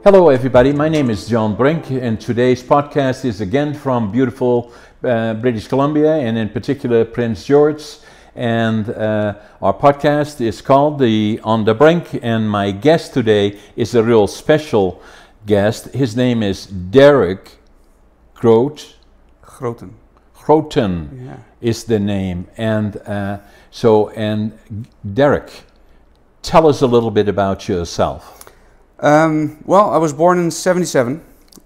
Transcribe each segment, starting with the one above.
Hello everybody, my name is John Brink and today's podcast is again from beautiful British Columbia and in particular Prince George, and our podcast is called On the Brink, and my guest today is a real special guest. His name is Derk Grooten. Grooten is the name, and Derk, tell us a little bit about yourself. Well, I was born in '77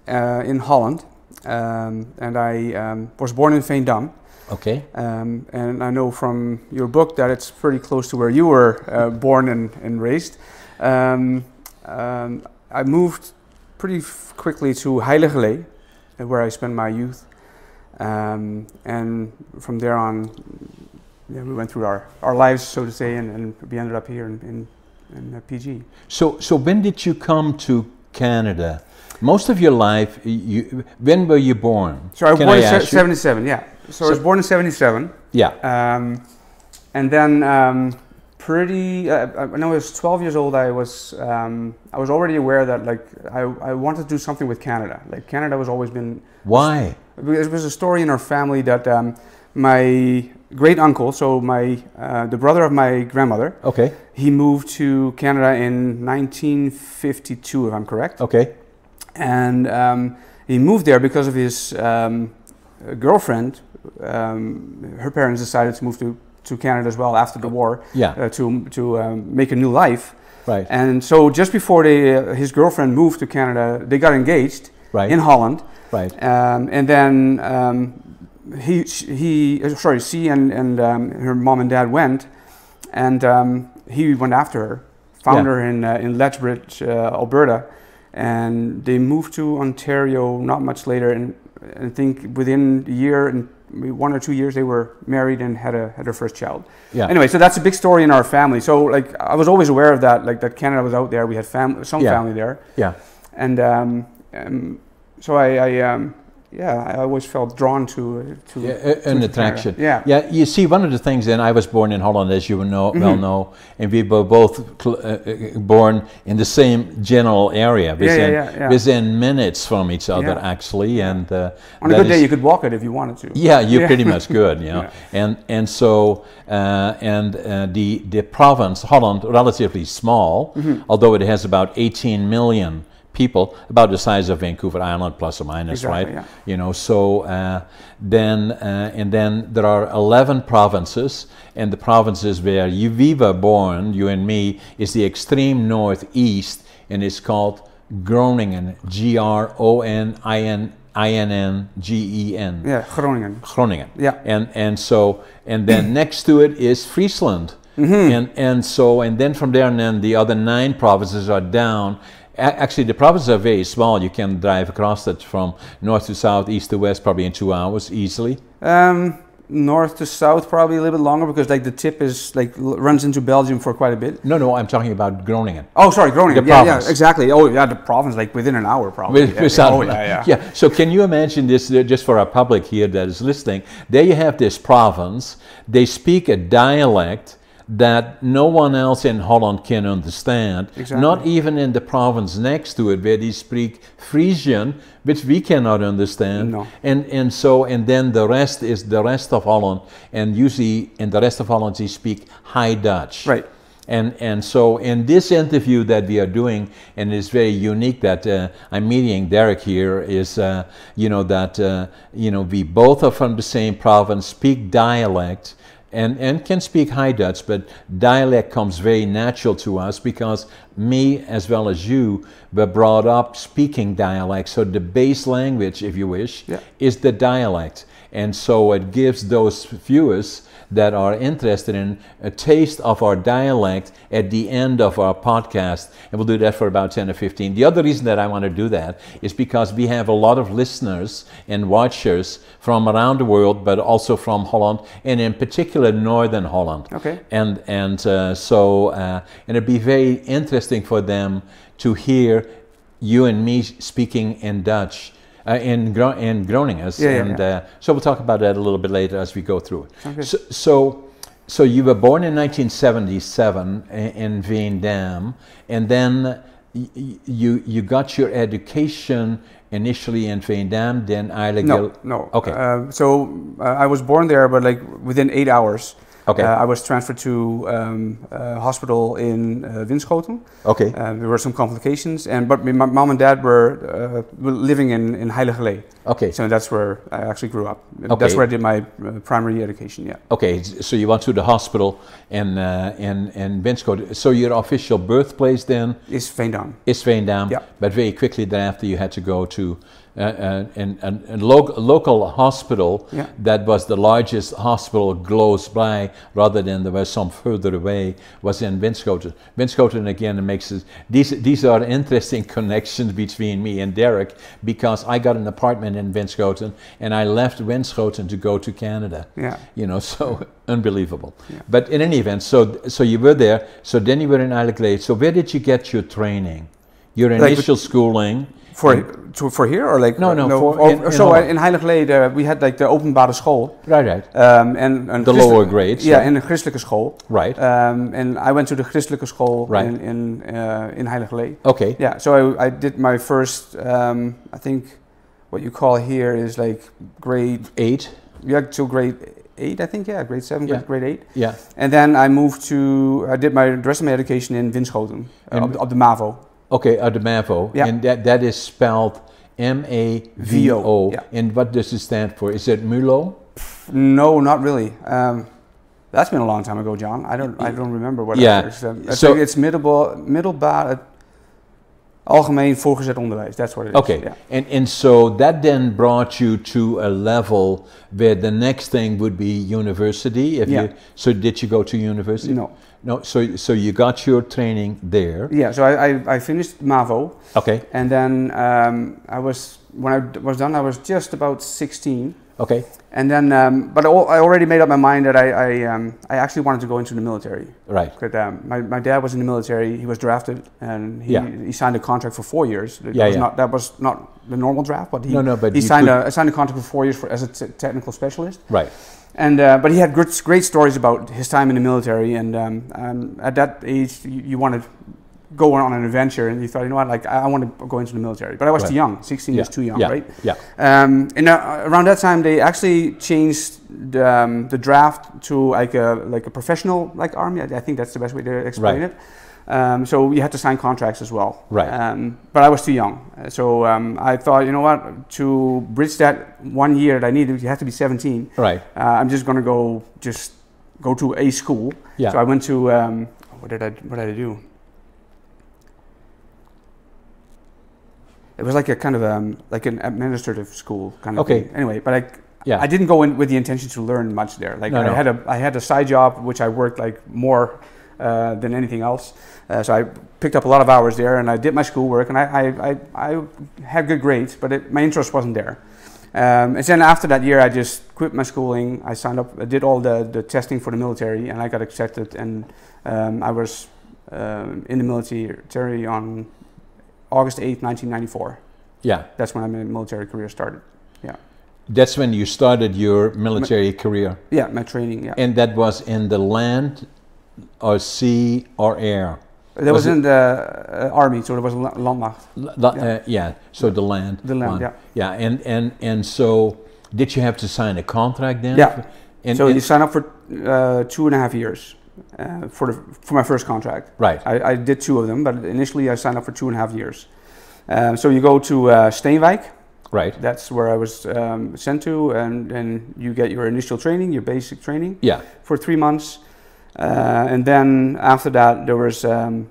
in Holland, and I was born in Veendam. Okay. And I know from your book that it's pretty close to where you were born and raised. I moved pretty quickly to Heiligerlee, where I spent my youth. And from there on, we went through our lives, so to say, and we ended up here in PG. So when did you come to Canada? Most of your life, when were you born? So I was born in '77, yeah. So I was born in '77. Yeah. And then when I was 12 years old, I was already aware that I wanted to do something with Canada. Like Canada was always been... Why? There was a story in our family that my great uncle, so the brother of my grandmother, okay, he moved to Canada in 1952, if I'm correct. Okay. And he moved there because of his girlfriend. Her parents decided to move to Canada as well after the war, to make a new life. Right. And so just before his girlfriend moved to Canada, they got engaged in Holland. Right. And then she and her mom and dad went, and he went after her, found her in Lethbridge, Alberta, and they moved to Ontario not much later, and I think within a year and 1 or 2 years they were married and had their first child. Yeah. Anyway, so that's a big story in our family. So like I was always aware of that, like that Canada was out there. We had some family there. Yeah. And so I always felt drawn to an attraction. Canada. Yeah. You see, one of the things, and I was born in Holland, as you well know, and we were both born in the same general area, within minutes from each other, actually. And on a good day, you could walk it if you wanted to. Yeah, you pretty much could, you know. And so the province, Holland, relatively small, although it has about 18 million people, about the size of Vancouver Island, plus or minus, right? Yeah. You know, so then there are 11 provinces, and the provinces where we were born, you and me, is the extreme northeast, and it's called Groningen, Groningen. Yeah, Groningen. Groningen. Yeah. And then next to it is Friesland, and then from there, and then the other 9 provinces are down. Actually, the provinces are very small. You can drive across it from north to south, east to west, probably in 2 hours easily. North to south, probably a little bit longer, because like the tip is runs into Belgium for quite a bit. No, I'm talking about Groningen. Oh, sorry, Groningen. Yeah, exactly. Oh, yeah, the province, like within an hour, probably. Yeah. So can you imagine this, just for our public here that is listening? There you have this province. They speak a dialect that no one else in Holland can understand, not even in the province next to it, where they speak Frisian, which we cannot understand. No. And then the rest is the rest of Holland, and usually in the rest of Holland they speak High Dutch. Right. And so in this interview that we are doing, and it's very unique that I'm meeting Derk here, is we both are from the same province, speak dialect, and can speak High Dutch, but dialect comes very natural to us because me as well as you were brought up speaking dialect. So the base language, if you wish, is the dialect. And so it gives those viewers that are interested in a taste of our dialect at the end of our podcast, and we'll do that for about 10 or 15. The other reason that I want to do that is because we have a lot of listeners and watchers from around the world, but also from Holland, and in particular Northern Holland. Okay. And it'd be very interesting for them to hear you and me speaking in Dutch. In Groningen, so we'll talk about that a little bit later as we go through it. Okay. So you were born in 1977 in Veendam, and then you got your education initially in Veendam, then eigenlijk... No. Okay. I was born there, but like within 8 hours. Okay. I was transferred to a hospital in Winschoten. Okay. There were some complications, but my mom and dad were living in Heiligerlee. Okay. So that's where I actually grew up. Okay. That's where I did my primary education. Yeah. Okay. So you went to the hospital in Winschoten. So your official birthplace then Is Veendam. is Veendam. Yeah. But very quickly thereafter you had to go to a local hospital. Yeah. That was the largest hospital close by, rather than there was some further away, was in Winschoten. Winschoten again makes it, these are interesting connections between me and Derek, because I got an apartment in Winschoten and I left Winschoten to go to Canada. Yeah. You know, so unbelievable. Yeah. But in any event, so you were there, so then you were in Emigrate. So where did you get your training? Your initial schooling? For here or like No. In Heiligerlee we had like the openbare school. Right. And the lower grades. Yeah, in the christelijke school. Right. And I went to the christelijke school right. in Heiligerlee. Okay. Yeah, so I did my first. I think what you call here is like grade 8. Yeah, till grade 8. I think grade 7, yeah. grade 8. Yeah. And then I did the rest of my education in Winschoten, op de MAVO. Okay, at the MAVO, yeah. And that is spelled M-A-V-O. Yeah. And what does it stand for? Is it MULO? No, not really. That's been a long time ago, John. I don't remember what. Yeah. So it's middelbaar algemeen voorgezet onderwijs. That's what it is. Okay. Yeah. And so that then brought you to a level where the next thing would be university. So did you go to university? No. No, so you got your training there. Yeah, so I finished MAVO. Okay. And then when I was done, I was just about 16. Okay. And then, but I already made up my mind that I actually wanted to go into the military. Right. Because my dad was in the military. He was drafted, and he signed a contract for 4 years. That was not the normal draft, but he signed a contract for 4 years as a technical specialist. Right. And but he had great stories about his time in the military, and at that age, you want to go on an adventure, and you thought, you know what, like I want to go into the military, but I was too young. 16 is too young, right? Yeah. And around that time, they actually changed the draft to like a professional army. I think that's the best way to explain it. So you had to sign contracts as well. Right. But I was too young. So I thought, you know what, to bridge that 1 year that I needed, you have to be 17. Right. I'm just going to go to a school. Yeah. So I went to, what did I do? It was like a kind of like an administrative school kind of thing. Anyway, but I didn't go in with the intention to learn much there. Like I had a side job which I worked like more than anything else. So I picked up a lot of hours there, and I did my schoolwork, and I had good grades, but my interest wasn't there. And then after that year, I just quit my schooling. I signed up, I did all the testing for the military, and I got accepted, and I was in the military on August 8th, 1994. Yeah. That's when my military career started. Yeah. That's when you started your military career? Yeah, my training, yeah. And that was in the land or sea or air? That was in the army, so it was Landmacht. So the land. The land, yeah. Yeah, and so did you have to sign a contract then? Yeah. So you sign up for 2.5 years for my first contract. Right. I did 2 of them, but initially I signed up for 2.5 years. So you go to Steenwijk. Right. That's where I was sent to, and you get your initial training, your basic training. Yeah. For 3 months. And then after that, there was 1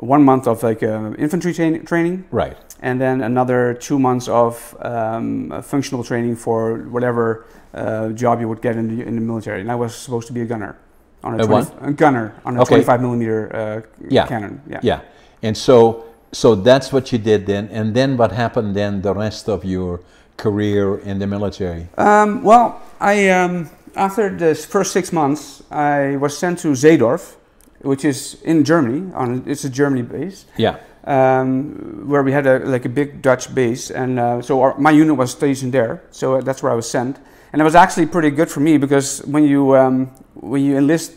month of infantry training. Right. And then another 2 months of functional training for whatever job you would get in the military. And I was supposed to be a gunner on a gunner on a 25 millimeter cannon. Yeah. Yeah. And so that's what you did then. And then what happened then the rest of your career in the military? After the first 6 months, I was sent to Zeedorf, which is in Germany. It's a Germany base. Yeah. Where we had a big Dutch base, and so my unit was stationed there. So that's where I was sent, and it was actually pretty good for me because when you enlist,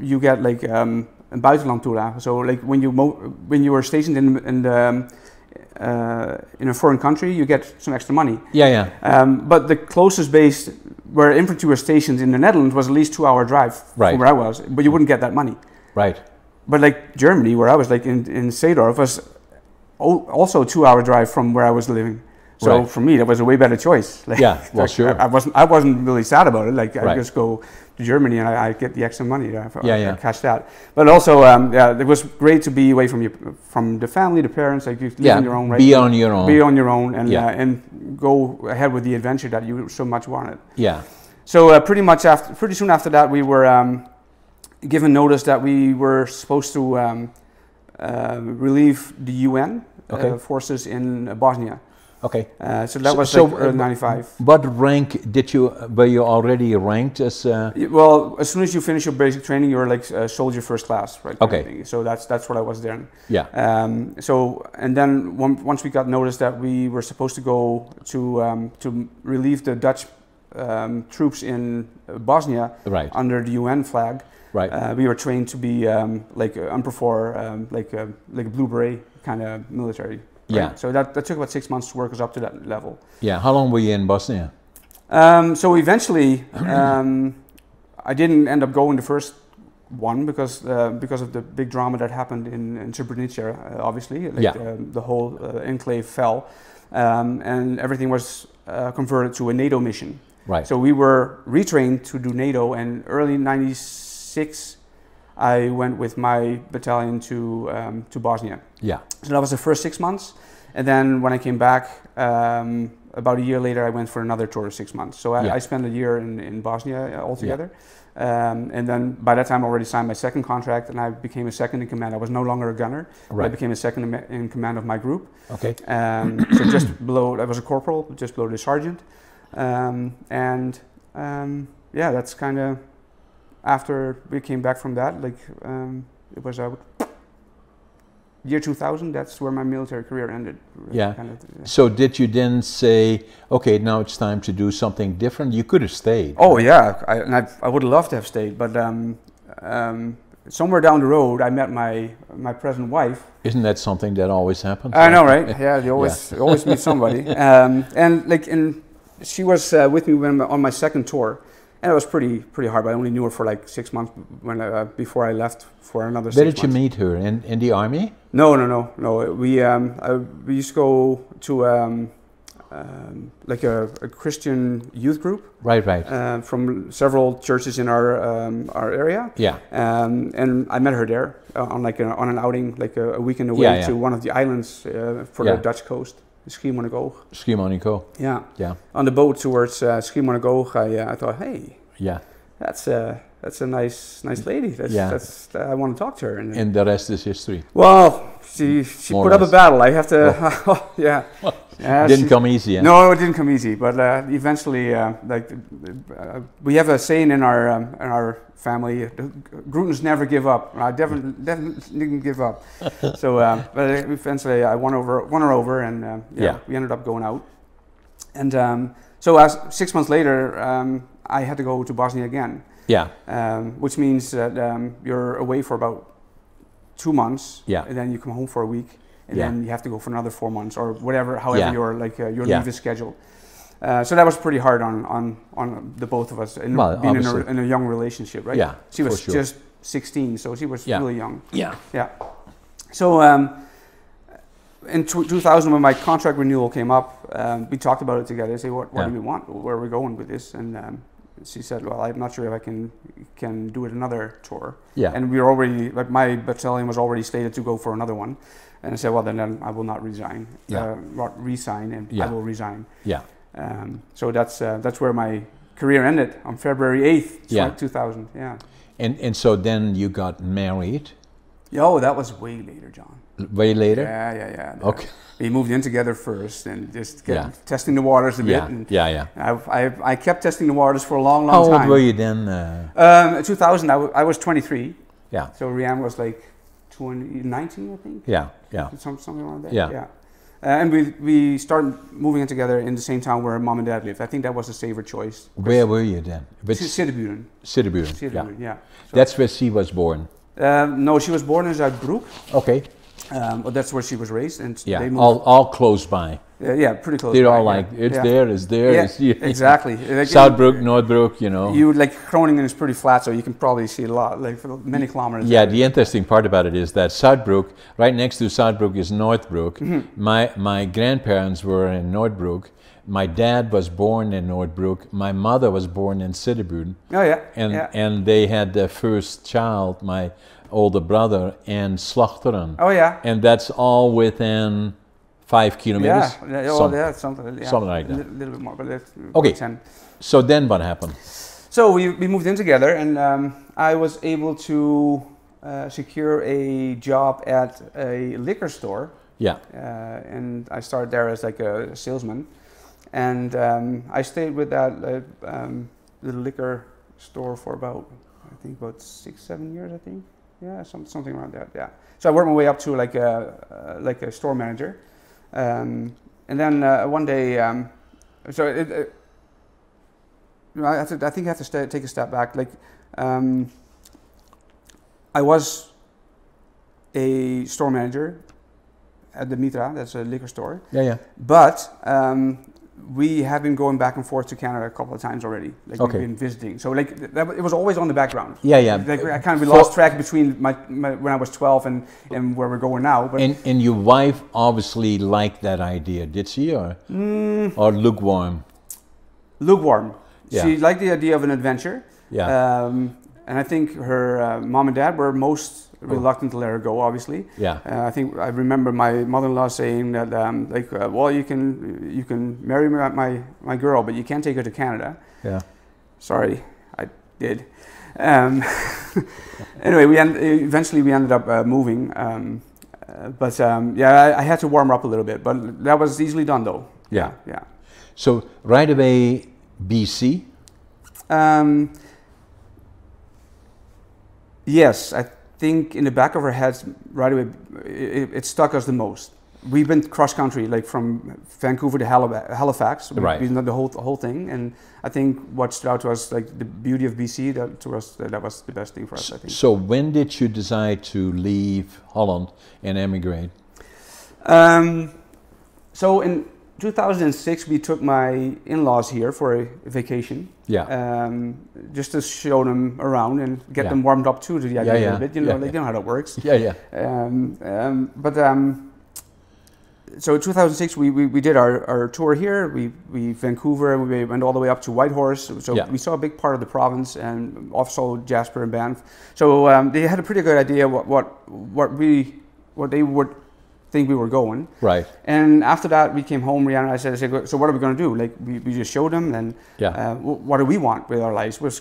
you get een buitenland toelagen. So like when you were stationed in a foreign country, you get some extra money. Yeah, yeah. But the closest base where infantry were stationed in the Netherlands was at least 2-hour drive from where I was, but you wouldn't get that money. Right. But like Germany, where I was like in Seedorf, was also a 2-hour drive from where I was living. So for me, that was a way better choice. Like, yeah, well, sure. I wasn't really sad about it. Like I just go to Germany and I get the extra money. I cash that. But also, it was great to be away from the family, the parents. Like you live on your own, right? Be on your own. Be on your own, and go ahead with the adventure that you so much wanted. Yeah. So pretty soon after that, we were given notice that we were supposed to relieve the UN forces in Bosnia. Okay. So that was like early 95. What rank were you already ranked as? Well, as soon as you finish your basic training, you're like soldier first class, right? Okay. So that's what I was then. Yeah. And then once we got notice that we were supposed to go to relieve the Dutch troops in Bosnia under the UN flag. Right. We were trained to be like UNPROFOR, like a blue beret kind of military. Right? Yeah. So that took about 6 months to work us up to that level. Yeah. How long were you in Bosnia? So eventually, I didn't end up going the first one because of the big drama that happened in Srebrenica. Obviously, like the whole enclave fell, and everything was converted to a NATO mission. Right. So we were retrained to do NATO, and early '96, I went with my battalion to Bosnia. Yeah. So that was the first 6 months, and then when I came back, about a year later, I went for another tour of 6 months. So I spent a year in Bosnia altogether, and then by that time I already signed my second contract, and I became a second in command. I was no longer a gunner. Right. I became a second in command of my group. Okay. So just below, I was a corporal, just below the sergeant, that's kind of. After we came back from that, like it was year 2000. That's where my military career ended. Yeah. So did you then say, okay, now it's time to do something different? You could have stayed. Oh yeah, I would have loved to have stayed, but somewhere down the road, I met my present wife. Isn't that something that always happens? I know, right? Yeah, you always meet somebody, she was with me on my second tour. And it was pretty hard, but I only knew her for like 6 months before I left for another 6 months. Where did you meet her? In the army? No. We used to go to like a Christian youth group. Right. From several churches in our area. Yeah. And I met her there on an outing, like a weekend away to one of the islands for the Dutch coast. Schiermonnikoog. Schiermonnikoog. Yeah. Yeah. On the boat towards Schiermonnikoog, I thought, hey, that's a nice lady. That's I want to talk to her. And the rest is history. Well, she put up a battle. I have to. It didn't come easy. No, it didn't come easy. But eventually, we have a saying in our family: Grootens never give up. I definitely didn't give up. So, but eventually, I won her over, and we ended up going out. And so, 6 months later, I had to go to Bosnia again. Yeah. Which means that you're away for about 2 months. Yeah. And then you come home for a week. And then you have to go for another 4 months or whatever, however your leave is scheduled. So that was pretty hard on the both of us being in a young relationship, right? Yeah. She was just 16, so she was really young. Yeah. Yeah. So in 2000, when my contract renewal came up, we talked about it together. I said, what do we want? Where are we going with this? And she said, well, I'm not sure if I can do it another tour. Yeah. And we were already, like my battalion was already slated to go for another one. And I said, well, then I will not resign. Resign, and I will resign. Yeah. So that's where my career ended on February 8th, 2000. Yeah. And so then you got married. Oh, that was way later, John. Way later? Yeah. Okay. We moved in together first and just testing the waters a bit. And I kept testing the waters for a long time. How old were you then? 2000, I was 23. Yeah. So Rianne was like 19, I think. Yeah. Something like that. Yeah. And we started moving in together in the same town where mom and dad lived. I think that was a safer choice. Where were you then? Siddeburen. Siddeburen, yeah. So that's where she was born. No, she was born in Zuidbroek. Okay. But that's where she was raised, and Yeah, they moved. all close by. Yeah, pretty close. They're by, all like, yeah. it's Yeah. there, it's there. Yeah, it's here. exactly. Like, Southbrook, Noordbroek, you know. You like Groningen is pretty flat, so you can probably see a lot, like for many kilometers. Yeah, the interesting part about it is that Southbrook, right next to Southbrook is Noordbroek. Mm-hmm. My grandparents were in Noordbroek. My dad was born in Noordbroek. My mother was born in Siddebouden. Oh yeah. And yeah. and they had their first child, my older brother, in Slachteren. Oh yeah. And that's all within 5 kilometers. Yeah, something. Yeah. Something like that. A little bit more, but that's Okay. 10. So then what happened? So we moved in together, and I was able to secure a job at a liquor store. Yeah. And I started there as like a salesman, and I stayed with that little liquor store for about 6-7 years, I think. Yeah, something around that. Yeah. So I worked my way up to like a store manager, and then one day, I think I have to take a step back. Like, I was a store manager at the Mitra, that's a liquor store. Yeah, yeah. But we have been going back and forth to Canada a couple of times already. Like Okay. we've been visiting. So like it was always on the background. Yeah, yeah. Like I kind of lost track between my when I was 12 and where we're going now. But And your wife obviously liked that idea, did she, or lukewarm? lukewarm. Yeah. She liked the idea of an adventure. Yeah. And I think her mom and dad were most reluctant to let her go, obviously. Yeah. I think I remember my mother-in-law saying that, well, you can marry my girl, but you can't take her to Canada. Yeah. Sorry, I did. Anyway, eventually we ended up moving. I had to warm her up a little bit, but that was easily done, though. Yeah. Yeah. So right away, BC. Yes, I think in the back of our heads, right away, it stuck us the most. We've been cross country, like from Vancouver to Halifax. Right. We've done the whole thing, and I think what stood out to us, like the beauty of BC, that was the best thing for us, I think. So when did you decide to leave Holland and emigrate? So in 2006, we took my in-laws here for a vacation. Yeah. Just to show them around and get Yeah. them warmed up to the idea a little bit. You know, Yeah, they know how that works. Yeah, yeah. So in 2006, we did our tour here. We Vancouver. We went all the way up to Whitehorse. So Yeah. we saw a big part of the province, and also Jasper and Banff. So they had a pretty good idea what they would think we were going. Right. And after that, we came home. Rihanna and I said, so what are we going to do? Like we just showed them. And Yeah. what do we want with our lives? We're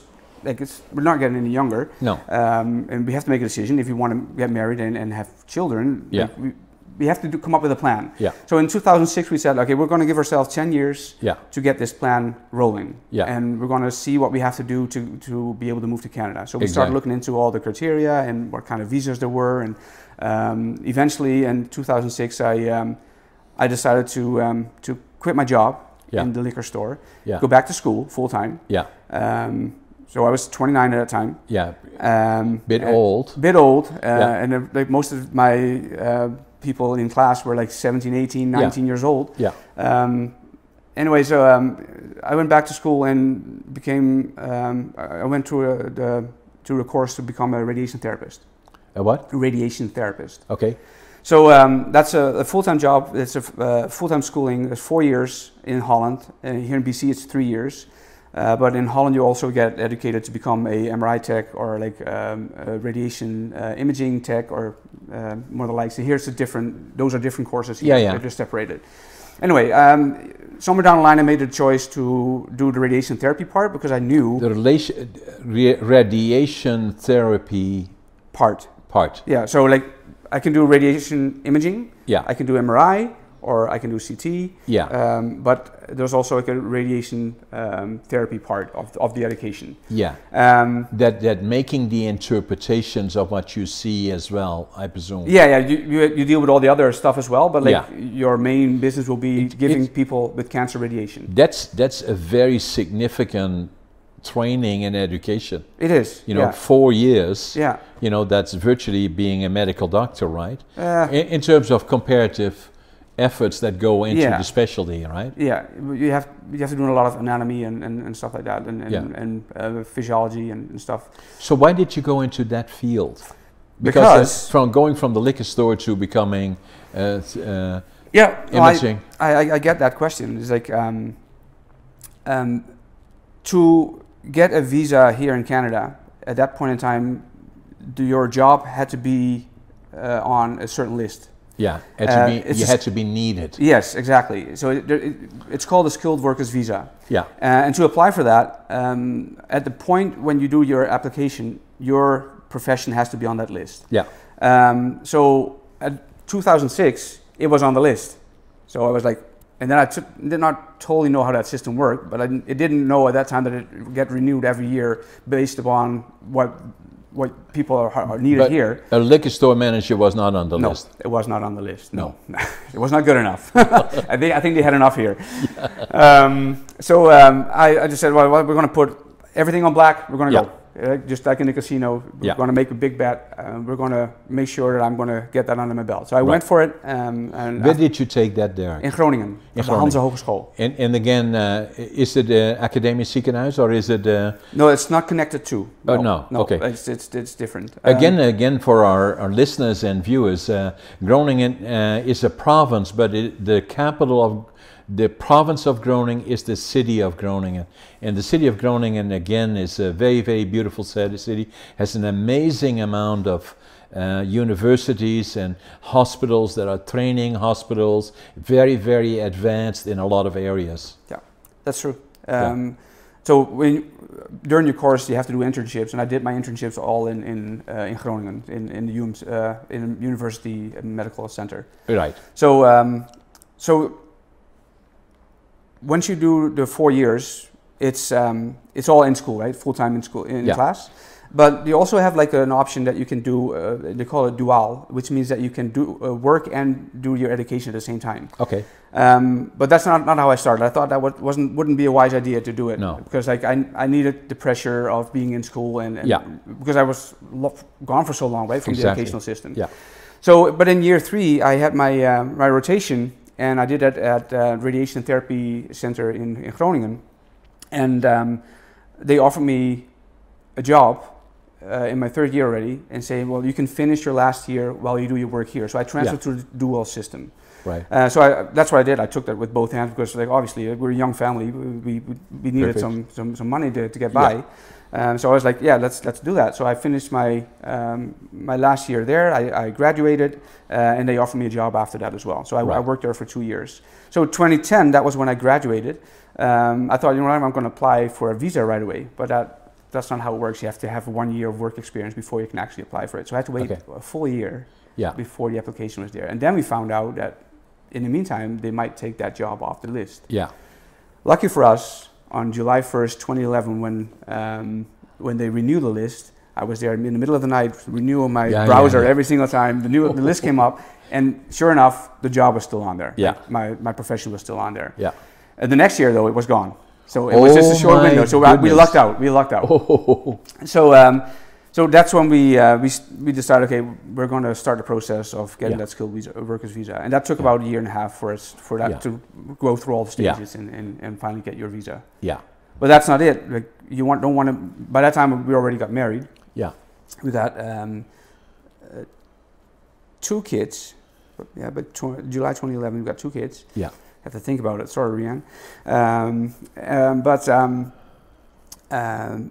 not getting any younger. No. And we have to make a decision if we want to get married and have children. Yeah. Like we have to come up with a plan. Yeah. So in 2006, we said, okay, we're going to give ourselves 10 years Yeah. to get this plan rolling. Yeah. And we're going to see what we have to do to be able to move to Canada. So we Exactly. started looking into all the criteria and what kind of visas there were. And eventually in 2006, I decided to quit my job Yeah. in the liquor store, Yeah. go back to school full time. Yeah. So I was 29 at that time. Yeah. Bit old. Bit old, Yeah. and like most of my people in class were like 17, 18, 19 years old. Yeah. Anyway, so I went back to school and became. I went through a course to become a radiation therapist. A what? A radiation therapist. Okay. So that's a full-time job. It's a full-time schooling. It's 4 years in Holland. Here in BC, it's 3 years. But in Holland, you also get educated to become a MRI tech or like a radiation imaging tech or more the like. So here's those are different courses here. Yeah, yeah. They're separated. Anyway, somewhere down the line, I made the choice to do the radiation therapy part because I knew The radiation therapy part. Yeah, so like I can do radiation imaging. Yeah. I can do MRI or I can do CT. Yeah. But there's also like a radiation therapy part of the education. Yeah. That making the interpretations of what you see as well, I presume. Yeah. You deal with all the other stuff as well, but like Yeah. your main business will be giving people with cancer radiation. That's a very significant training and education. It is. You know, 4 years. Yeah. You know, that's virtually being a medical doctor, right? In terms of comparative efforts that go into the specialty, right? Yeah, you have to do a lot of anatomy and stuff like that, and physiology and stuff. So why did you go into that field? Because from going from the liquor store to becoming imaging. I get that question. It's like to get a visa here in Canada at that point in time, your job had to be on a certain list. Yeah, you had to be needed. Yes, exactly. So it's called a skilled workers visa. Yeah. And to apply for that, at the point when you do your application, your profession has to be on that list. Yeah. So at 2006, it was on the list. So I was like, and then I did not totally know how that system worked, but I didn't know at that time that it would get renewed every year based upon what people are needed but here. A liquor store manager was not on the list. No, it was not on the list. No, it was not good enough. I think they had enough here. I just said, well, we're going to put everything on black. We're going to go. Just like in the casino, we're going to make a big bet. We're going to make sure that I'm going to get that under my belt. So I went for it. And where did you take that there? In Groningen, in the Hanse Hogeschool. And again, is it Academisch Ziekenhuis or is it? No, it's not connected to. No. Okay. It's different. Again, for our listeners and viewers, Groningen is a province, but the capital of the province of Groningen is the city of Groningen. And the city of Groningen, again, is a very, very beautiful city, has an amazing amount of universities and hospitals that are training hospitals, very, very advanced in a lot of areas. Yeah, that's true. So during your course, you have to do internships, and I did my internships all in Groningen, in the University Medical Center. Right. So once you do the 4 years, it's all in school, right? Full time in school in class. But you also have like an option that you can do. They call it dual, which means that you can do work and do your education at the same time. Okay. But that's not how I started. I thought that wouldn't be a wise idea to do it. No. Because like I needed the pressure of being in school and because I was gone for so long, right, from the educational system. Yeah. So, but in year 3, I had my my rotation. And I did that at Radiation Therapy Center in Groningen. And they offered me a job in my 3rd year already and saying, well, you can finish your last year while you do your work here. So I transferred to the dual system. Right. So that's what I did. I took that with both hands because, like, obviously, we're a young family. We needed some money to get by. So I was like, yeah, let's do that. So I finished my my last year there. I graduated, and they offered me a job after that as well. So I worked there for 2 years. So 2010, that was when I graduated. I thought, you know what, I'm going to apply for a visa right away. But that's not how it works. You have to have 1 year of work experience before you can actually apply for it. So I had to wait a full year before the application was there. And then we found out that in the meantime, they might take that job off the list. Yeah. Lucky for us, on July 1st, 2011, when they renewed the list, I was there in the middle of the night renewing my browser every single time. The list came up, and sure enough, the job was still on there. Yeah. Like my profession was still on there. Yeah. The next year, though, it was gone. So it was just a short window. So we lucked out. We lucked out. Oh. So that's when we decided, okay, we're going to start the process of getting that skilled workers visa, and that took about a year and a half for that to go through all the stages and finally get your visa. Yeah, but that's not it. Like don't want to. By that time, we already got married. Yeah, we got 2 kids. Yeah, but July 2011, we got 2 kids. Yeah, have to think about it. Sorry, Rian.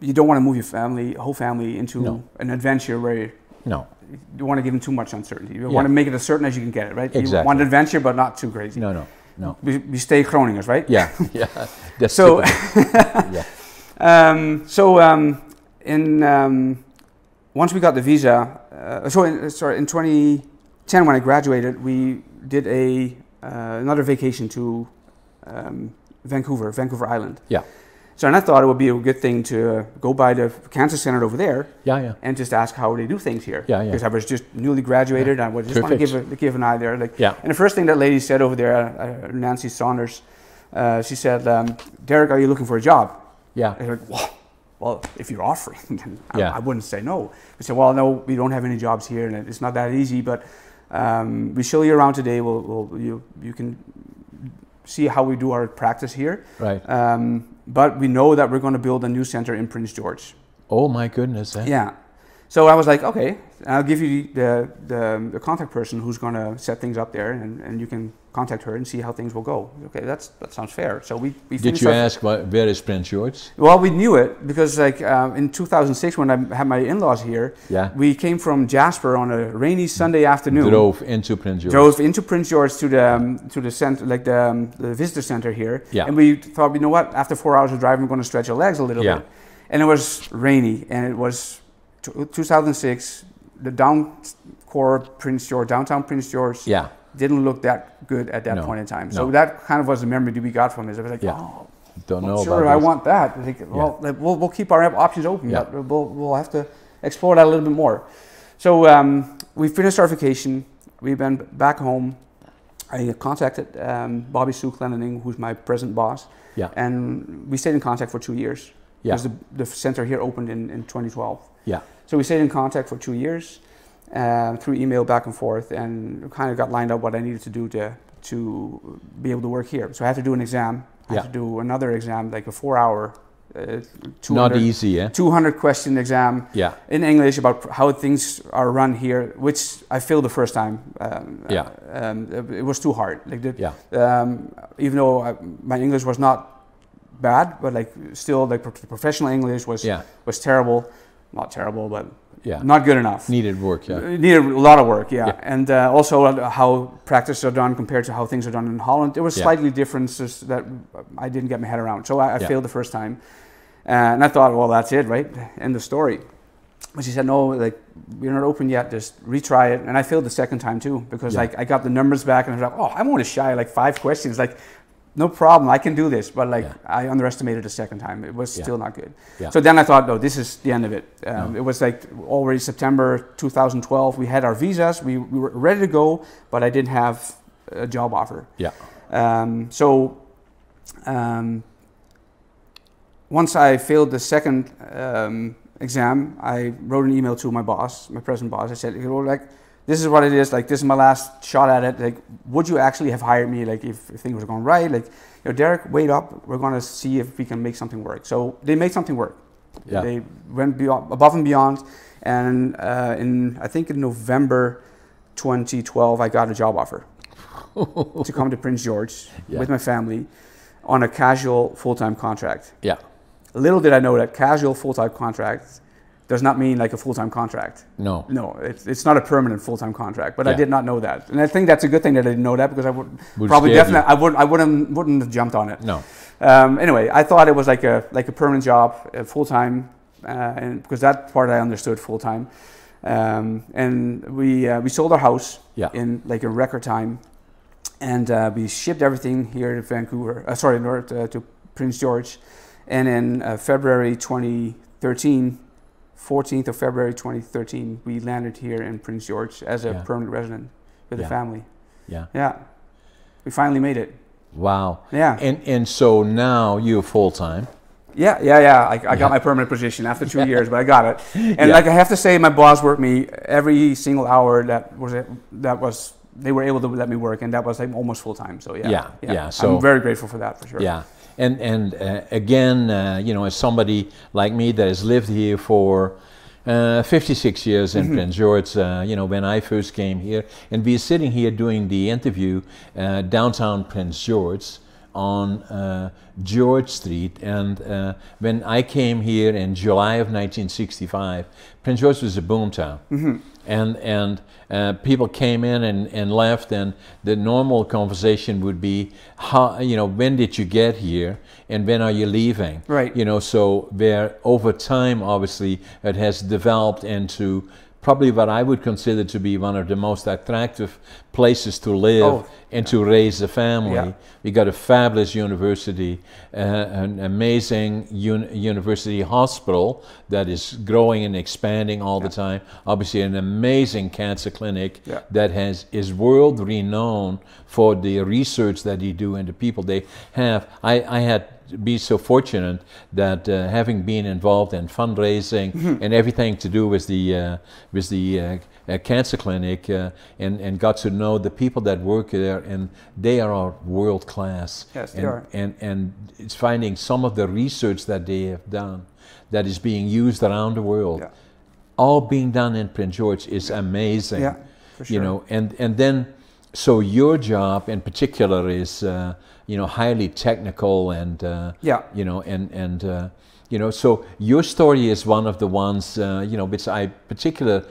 You don't want to move your whole family into an adventure where you want to give them too much uncertainty. You want to make it as certain as you can get it, right? Exactly. You want adventure, but not too crazy. No. We stay Groningers, right? Yeah, yeah. That's so. Once we got the visa, in 2010 when I graduated, we did another vacation to Vancouver Island. Yeah. So and I thought it would be a good thing to go by the cancer center over there, and just ask how they do things here. Because I was just newly graduated, and I would just want to give an eye there. And the first thing that lady said over there, Nancy Saunders, she said, "Derek, are you looking for a job?" Yeah. I was like, "Whoa, well, if you're offering, then Yeah. I wouldn't say no. We said, well, no, we don't have any jobs here, and it's not that easy, but we show you around today. You can see how we do our practice here. Right. But we know that we're going to build a new center in Prince George. Oh my goodness. Eh? Yeah. So I was like, okay, I'll give you the contact person who's going to set things up there, and you can contact her and see how things will go. Okay, that sounds fair. So we Did you ask where is Prince George? Well, we knew it because like in 2006 when I had my in-laws here, Yeah. we came from Jasper on a rainy Sunday afternoon. Drove into Prince George. Drove into Prince George to the center, like the visitor center here. Yeah. And we thought, you know what? After 4 hours of driving, we're going to stretch our legs a little Yeah. bit. And it was rainy, and it was 2006. The downtown Prince George, Yeah. didn't look that good at that No. point in time. No. So that kind of was the memory that we got from this. I was like, Yeah. oh, Don't well, know sure, about I this. want that. Like, well, like, we'll keep our options open, Yeah. but we'll have to explore that a little bit more. So we finished our vacation. We've been back home. I contacted Bobby Sue Clendening, who's my present boss, Yeah. and we stayed in contact for 2 years. Yeah. Because the center here opened in 2012. Yeah. So we stayed in contact for 2 years through email back and forth, and kind of got lined up what I needed to do to be able to work here. So I had to do an exam. I had to do another exam, like a 4-hour, Not easy, eh? 200 question exam Yeah. in English about how things are run here, which I failed the first time. It was too hard. Like even though my English was not bad, but like still like professional English was terrible. Not terrible, but not good enough. Needed work, yeah. It needed a lot of work, and also how practices are done compared to how things are done in Holland. There was slightly differences that I didn't get my head around. So I failed the first time, and I thought, well, that's it, right? End of story. But she said, no, like we're not open yet. Just retry it. And I failed the second time too because like I got the numbers back, and I was like, oh, I'm only shy like 5 questions, like. No problem, I can do this, but like I underestimated the second time. It was still not good. Yeah. So then I thought, no, this is the end of it. It was like already September 2012. We had our visas, we were ready to go, but I didn't have a job offer. Yeah. Once I failed the second exam, I wrote an email to my boss, my present boss. I said, like, this is what it is, like this is my last shot at it, like would you actually have hired me like if things were going right, like Derek, wait up, we're going to see if we can make something work. So they made something work. They went above and beyond, and I think in November 2012 I got a job offer to come to Prince George with my family on a casual full-time contract. Little did I know that casual full-time contract does not mean like a full-time contract. No, it's not a permanent full-time contract. But I did not know that, and I think that's a good thing that I didn't know that because I would probably definitely I wouldn't have jumped on it. No. Anyway, I thought it was like a permanent job, full-time, and because that part I understood full-time. And we sold our house in like a record time, and we shipped everything here to Vancouver. To Prince George, and in February 2013. 14th of February 2013, we landed here in Prince George as a permanent resident with a family. We finally made it. Wow. And so now you're full-time. I got my permanent position after 2 years, but I got it. And like I have to say, my boss worked me every single hour that was they were able to let me work, and that was like almost full-time. So so I'm very grateful for that, for sure. And again, as somebody like me that has lived here for 56 years in Prince George, when I first came here, and we are sitting here doing the interview downtown Prince George on George Street, and when I came here in July of 1965, Prince George was a boomtown. And people came in and left, and the normal conversation would be, how, when did you get here, and when are you leaving? Right. So where over time, obviously, it has developed into probably what I would consider to be one of the most attractive places to live and to raise a family. We got a fabulous university, an amazing university hospital that is growing and expanding all the time. Obviously an amazing cancer clinic that is world renowned for the research that they do and the people they have. I had be so fortunate that having been involved in fundraising and everything to do with the cancer clinic, and got to know the people that work there, and they are world class. Yes, they are. And it's finding some of the research that they have done that is being used around the world, all being done in Prince George, is amazing. Yeah, for sure. You know, and then so your job in particular is you know, highly technical, and you know, and you know, so your story is one of the ones you know, which I particularly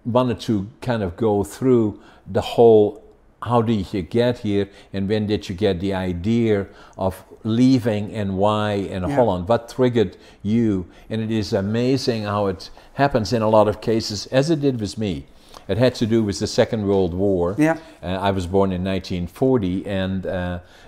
wanted to kind of go through the whole, how did you get here, and when did you get the idea of leaving, and why in Holland, what triggered you. And it is amazing how it happens in a lot of cases, as it did with me. It had to do with the Second World War. I was born in 1940, and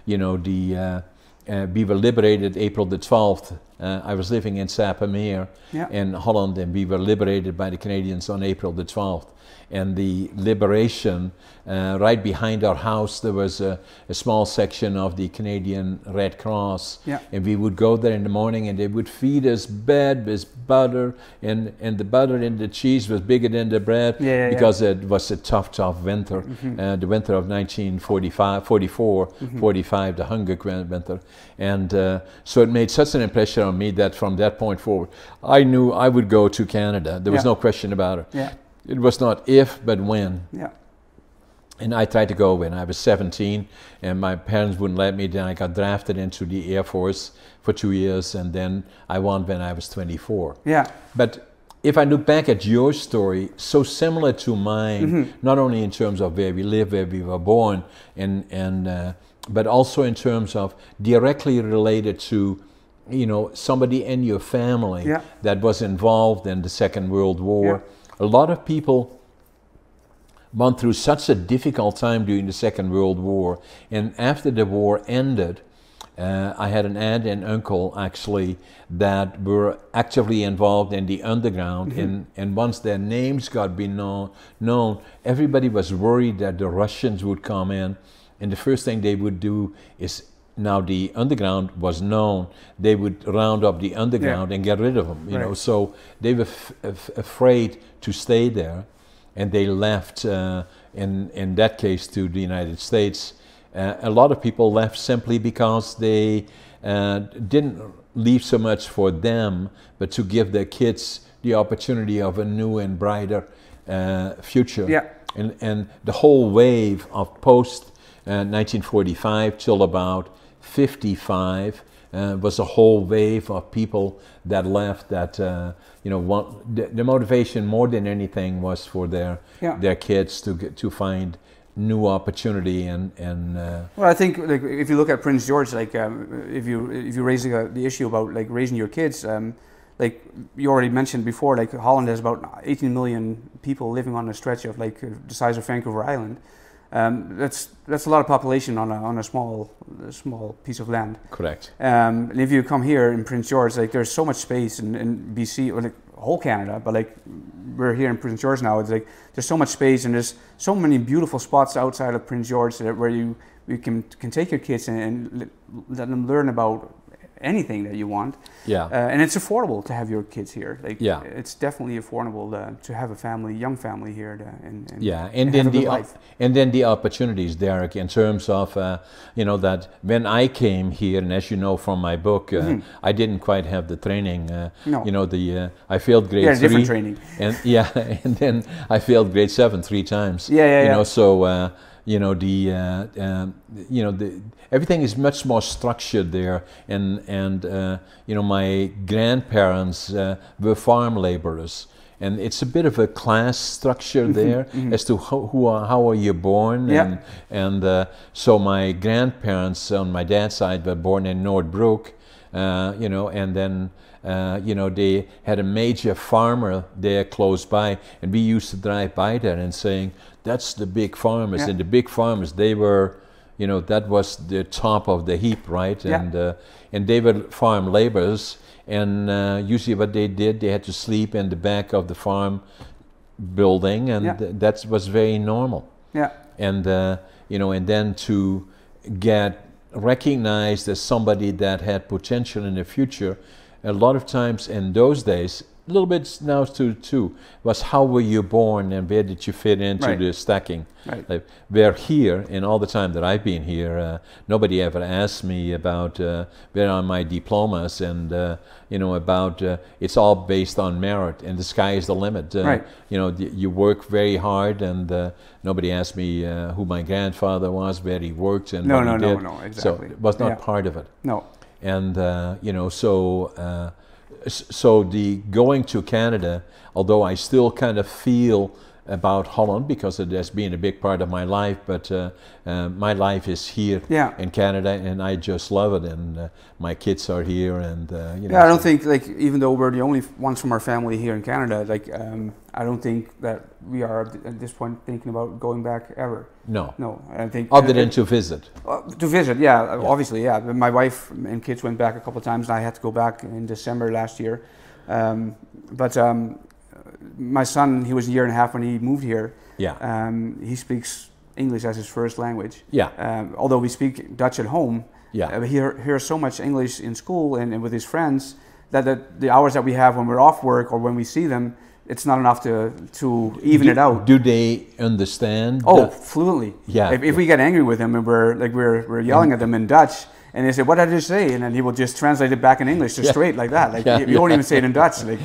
you know, we were liberated April the 12th. I was living in Sappemeer in Holland, and we were liberated by the Canadians on April the 12th. And the liberation, right behind our house, there was a small section of the Canadian Red Cross. And we would go there in the morning, and they would feed us bread with butter, and the butter and the cheese was bigger than the bread, because it was a tough winter. The winter of 1945, 45, the hunger winter. And so it made such an impression on me that from that point forward, I knew I would go to Canada. There was no question about it. It was not if, but when. And I tried to go when I was 17, and my parents wouldn't let me. Then I got drafted into the Air Force for 2 years, and then I won when I was 24. But if I look back at your story, so similar to mine, not only in terms of where we live, where we were born, and but also in terms of directly related to, you know, somebody in your family that was involved in the Second World War. A lot of people went through such a difficult time during the Second World War, and after the war ended, I had an aunt and uncle actually that were actively involved in the underground, and once their names got known, everybody was worried that the Russians would come in, and the first thing they would do is, now the underground was known, they would round up the underground and get rid of them, you know. So they were afraid to stay there, and they left, in that case, to the United States. A lot of people left simply because they didn't leave so much for them, but to give their kids the opportunity of a new and brighter future. And the whole wave of post 1945 till about 55 was a whole wave of people that left, that you know, the motivation more than anything was for their kids to find new opportunity, and well, I think, like, if you look at Prince George, like if you raise the issue about like raising your kids, like you already mentioned before, like Holland has about 18 million people living on a stretch of like the size of Vancouver Island. That's a lot of population on a small piece of land. Correct. And if you come here in Prince George, like there's so much space in BC, or like whole Canada, but like we're here in Prince George now. It's like there's so much space, and there's so many beautiful spots outside of Prince George where you can take your kids and let them learn about anything that you want. And it's affordable to have your kids here. Like it's definitely affordable to have a family, young family here, and then the opportunities, Derek, in terms of you know, that when I came here, and as you know from my book, I didn't quite have the training. You know, I failed grade 3. Different training. And and then I failed grade 7 3 times. You know, so you know, you know, everything is much more structured there, and you know, my grandparents were farm laborers, and it's a bit of a class structure there as to how are you born, and so my grandparents on my dad's side were born in Northbrook, you know, and then you know, they had a major farmer there close by, and we used to drive by there and saying, that's the big farmers, and the big farmers, they were, you know, that was the top of the heap, right? And they were farm laborers, and usually what they did, they had to sleep in the back of the farm building, and that was very normal. And you know, and then to get recognized as somebody that had potential in the future, a lot of times in those days, a little bit now too, was how were you born and where did you fit into the stacking? Right. Like, where here, in all the time that I've been here, nobody ever asked me about where are my diplomas and about it's all based on merit and the sky is the limit. Right. You work very hard and nobody asked me who my grandfather was, where he worked and what he did. No, exactly. So it was not part of it. No. And so the going to Canada, although I still kind of feel about Holland because it has been a big part of my life, but my life is here in Canada, and I just love it. And my kids are here, and I don't think, like, even though we're the only ones from our family here in Canada, like I don't think that we are at this point thinking about going back ever. No, I think other than to visit. To visit, obviously, yeah. My wife and kids went back a couple of times, and I had to go back in December last year. But my son, he was a year and a half when he moved here. Yeah. He speaks English as his first language. Yeah. Although we speak Dutch at home, yeah. He hears so much English in school and with his friends that the hours that we have when we're off work or when we see them, it's not enough to even it out. Do they understand? Oh, fluently. Yeah. If we get angry with them and we're yelling at them in Dutch, and they say, "What did I say?" and then he will just translate it back in English, just straight like that. Like you won't even say it in Dutch. Like,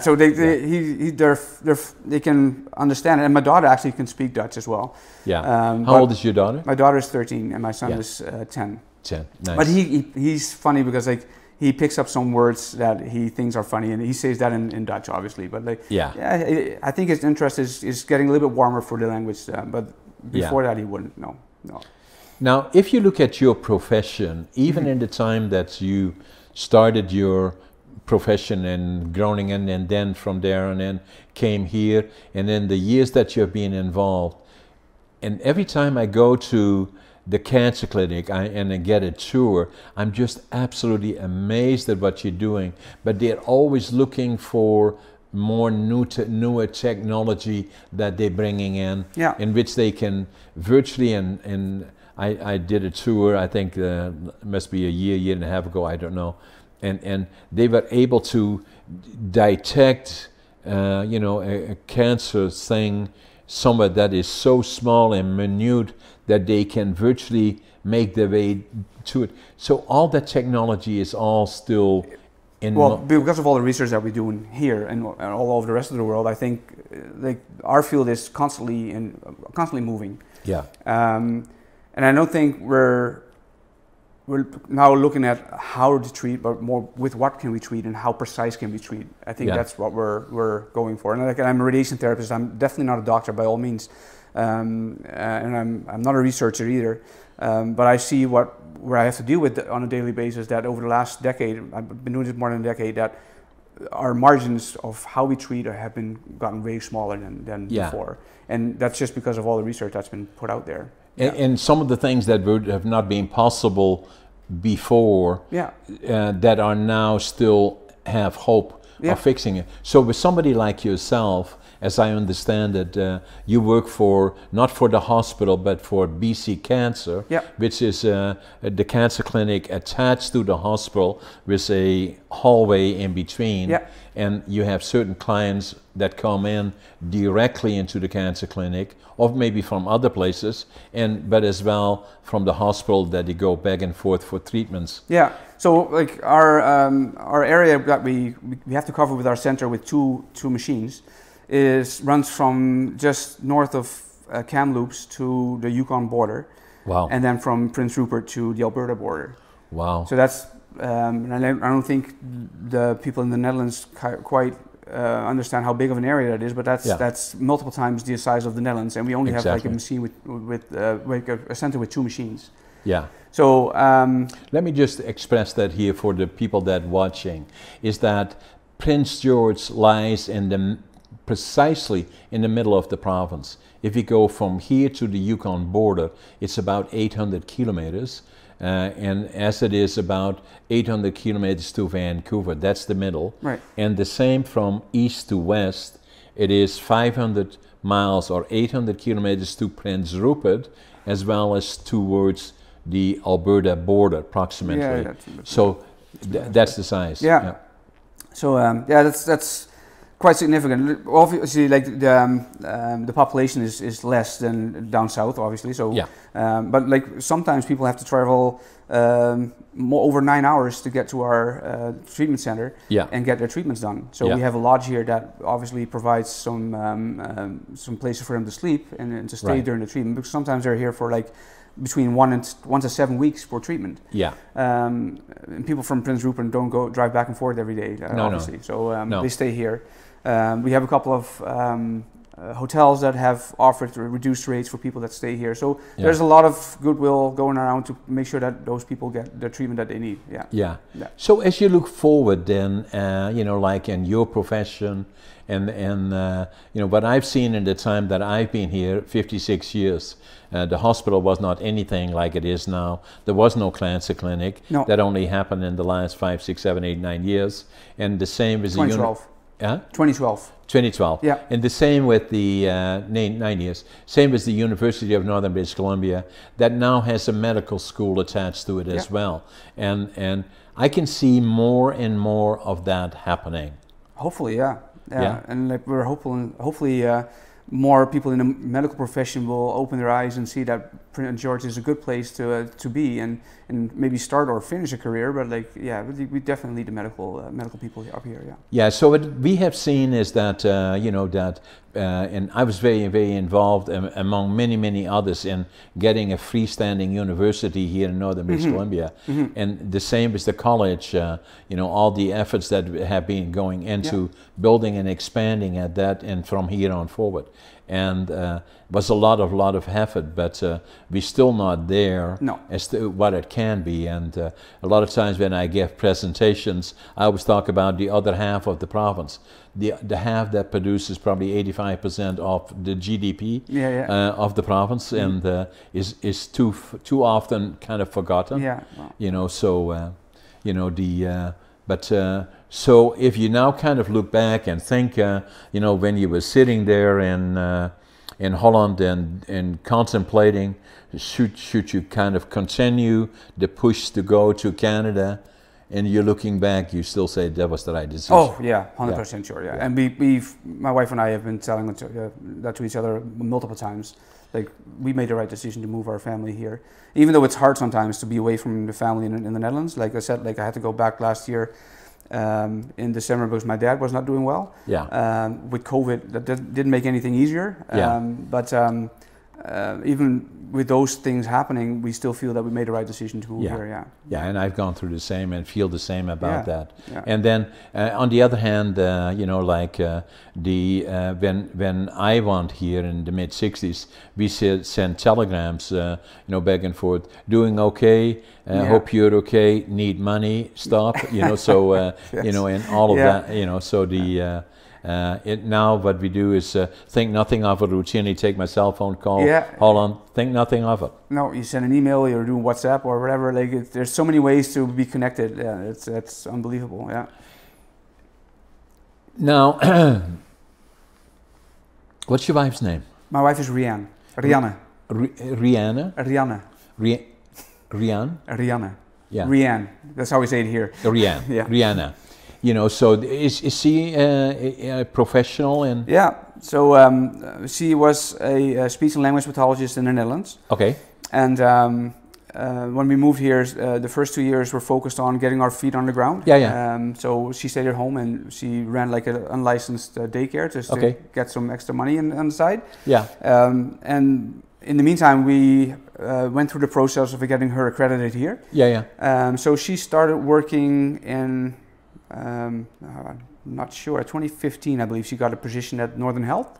So they can understand it. And my daughter actually can speak Dutch as well. Yeah. How old is your daughter? My daughter is 13, and my son is 10. 10. Nice. But he's funny because like he picks up some words that he thinks are funny, and he says that in Dutch, obviously. But like, I think his interest is getting a little bit warmer for the language. But before that, he wouldn't. No. Now, if you look at your profession, even in the time that you started your profession in Groningen, and then from there and then came here, and then the years that you have been involved, and every time I go to the cancer clinic and I get a tour, I'm just absolutely amazed at what you're doing. But they're always looking for more newer technology that they're bringing in which they can virtually I did a tour, I think it must be a year and a half ago, I don't know, and they were able to detect a cancer thing somewhere that is so small and minute that they can virtually make their way to it. So all that technology is all still in... Well, because of all the research that we're doing here and all over the rest of the world, I think like our field is constantly moving. Yeah. And I don't think we're now looking at how to treat, but more with what can we treat and how precise can we treat. I think that's what we're going for. And like, I'm a radiation therapist. I'm definitely not a doctor by all means, and I'm not a researcher either. But I see where I have to deal with on a daily basis. That over the last decade, I've been doing this more than a decade. That our margins of how we treat have gotten way smaller than before, and that's just because of all the research that's been put out there. And some of the things that would have not been possible before that are now still have hope of fixing it. So with somebody like yourself, as I understand it, you work not for the hospital, but for BC Cancer, which is the cancer clinic attached to the hospital with a hallway in between. And you have certain clients that come in directly into the cancer clinic, or maybe from other places, but as well from the hospital that they go back and forth for treatments. Yeah. So like our area that we have to cover with our center with two machines runs from just north of Kamloops to the Yukon border. Wow. And then from Prince Rupert to the Alberta border. Wow. So that's and I don't think the people in the Netherlands quite understand how big of an area that is, but that's multiple times the size of the Netherlands, and we only have like a machine with a center with two machines. Yeah. So let me just express that here for the people that watching, is that Prince George lies precisely in the middle of the province. If you go from here to the Yukon border, it's about 800 kilometers. And as it is about 800 kilometers to Vancouver, that's the middle. Right. And the same from east to west, it is 500 miles or 800 kilometers to Prince Rupert, as well as towards the Alberta border approximately. Yeah, so that's the size. Yeah. So that's quite significant. Obviously, like the population is less than down south, obviously. So, but like sometimes people have to travel over 9 hours to get to our treatment center and get their treatments done. So we have a lodge here that obviously provides some places for them to sleep and to stay during the treatment. Because sometimes they're here for like between 1 to 7 weeks for treatment. And people from Prince Rupert don't drive back and forth every day, obviously. No. So they stay here. We have a couple of hotels that have offered reduced rates for people that stay here. So there's a lot of goodwill going around to make sure that those people get the treatment that they need. Yeah. So as you look forward then, you know, like in your profession and you know, what I've seen in the time that I've been here, 56 years, the hospital was not anything like it is now. There was no cancer clinic. No. That only happened in the last 5, 6, 7, 8, 9 years. And the same with 2012. 2012. 2012. Yeah. And the same with the 9 years. Same as the University of Northern British Columbia, that now has a medical school attached to it as well. And I can see more and more of that happening. Hopefully, yeah. And like we're hopefully more people in the medical profession will open their eyes and see that Prince George is a good place to be and maybe start or finish a career. But like, we definitely need the medical people up here. Yeah. So what we have seen is that you know that, and I was very involved among many others in getting a freestanding university here in Northern British Columbia, and the same as the college. You know, all the efforts that have been going into building and expanding at that, and from here on forward. And was a lot of effort, but we're still not there as to what it can be. And a lot of times when I give presentations, I always talk about the other half of the province, the half that produces probably 85% of the GDP of the province, and is too often kind of forgotten. You know, so you know the. So if you now kind of look back and think, you know, when you were sitting there in Holland and contemplating, should you kind of continue the push to go to Canada, and you're looking back, you still say that was the right decision? Oh yeah, 100% sure. Yeah, and my wife and I have been telling that to each other multiple times. Like, we made the right decision to move our family here, even though it's hard sometimes to be away from the family in the Netherlands. Like I said, like I had to go back last year in December because my dad was not doing well. With COVID, that didn't make anything easier. But even with those things happening, we still feel that we made the right decision to move here. Yeah, and I've gone through the same and feel the same about that. And then on the other hand, you know, like when I went here in the mid '60s, we sent telegrams, you know, back and forth, doing okay, hope you're okay, need money, stop, you know. So you know, and all of that, you know. So the now what we do is think nothing of it, routinely take my cell phone call, Holland, think nothing of it. No, you send an email, you're doing WhatsApp or whatever. Like, there's so many ways to be connected. Yeah, it's unbelievable. Yeah. Now, what's your wife's name? My wife is Rianne. Rianne. Rianne? Rianne. Rianne? Rianne. Yeah. Rianne. That's how we say it here. Rianne. Rianne. You know, so is she a professional in? Yeah, so she was a speech and language pathologist in the Netherlands. Okay. And when we moved here, the first 2 years were focused on getting our feet on the ground. So she stayed at home and she ran like an unlicensed daycare just to get some extra money on the side. And in the meantime, we went through the process of getting her accredited here. So she started working in... I'm not sure, 2015 I believe she got a position at Northern Health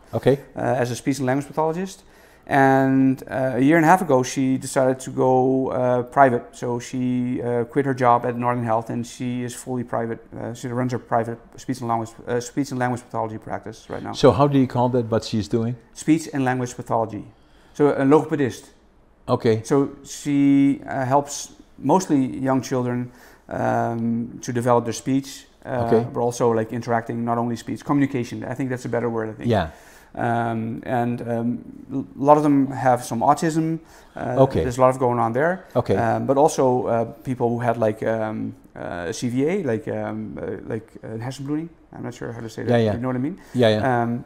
as a speech and language pathologist, and a year and a half ago she decided to go private. So she quit her job at Northern Health and she is fully private. She runs her private speech and language pathology practice right now. So how do you call that, what she's doing? Speech and language pathology. So a logopedist. So she helps mostly young children to develop their speech, but also like interacting, not only speech, communication. I think that's a better word, I think. a lot of them have some autism. Okay. There's a lot of going on there. Okay. But also people who had like CVA, like hersenbloeding. I'm not sure how to say that. Yeah, yeah. You know what I mean? Yeah, yeah.